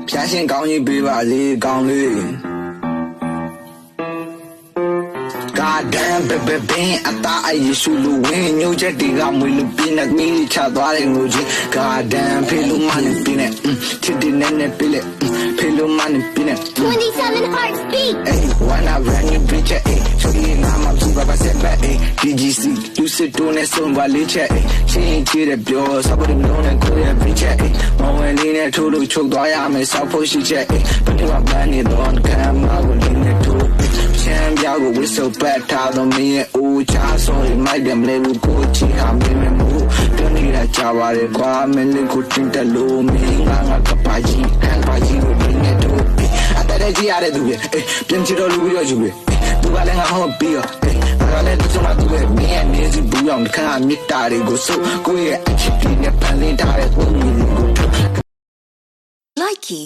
偏心讲你别把你讲嘞。God damn baby been အသားအရည်ရှုလို့ဝင်ညိုချက်တွေကမွေလို့ပြင်းနဲ့မီးချသွားတဲ့ငိုကြီး God damn ဖေလို့မနဲ့ပြင်းနဲ့ချစ်တဲ့နဲ့ပြလေဖေလို့မနဲ့ပြင်းနဲ့ 27 hearts beat hey when I ran you bitch hey ဆိုရင်ငါမှပြပါစက်ပဲ hey DGC လူစစ်တိုးနဲ့ဆုံးပါလေးချက် hey ချင်းချစ်တဲ့ပြောစပ်လို့လုံးနဲ့ကိုရဲ့ bitch hey မဝင်လေးနဲ့ထိုးလို့ချုပ်သွားရမယ်စောက်ဖို့ရှိချက် hey ဘယ်တော့မှနေတော့ခံမှာကိုလေးနဲ့ထိုးချမ်းပြောက်ကိုဝစ်စုပ်ပတ်ထားတော့မင်းရဲ့အိုးချဆိုရင်မိုက်တယ်မလဲဘူးကိုချီဟာမင်းမမို့တွန်းနေတာကြပါလေကွာမင်းလေးကိုတင်တယ်လို့မင်းငါကပါကြီးဟန်ပါကြီးကိုနေတော့အတတဲ့ကြီးရတဲ့သူပဲပြန်ချတော့လူပြီးတော့ယူပဲသူကလည်းငါဟောပြီးတော့ငါလည်းသူ့မှာသူပဲမင်းရဲ့နေစီဘူးအောင်ခါမြစ်တာတွေကိုစုကိုရဲ့အချစ်တွေနဲ့ပန်းလင်းထားတဲ့ပုံမျိုးကို Likey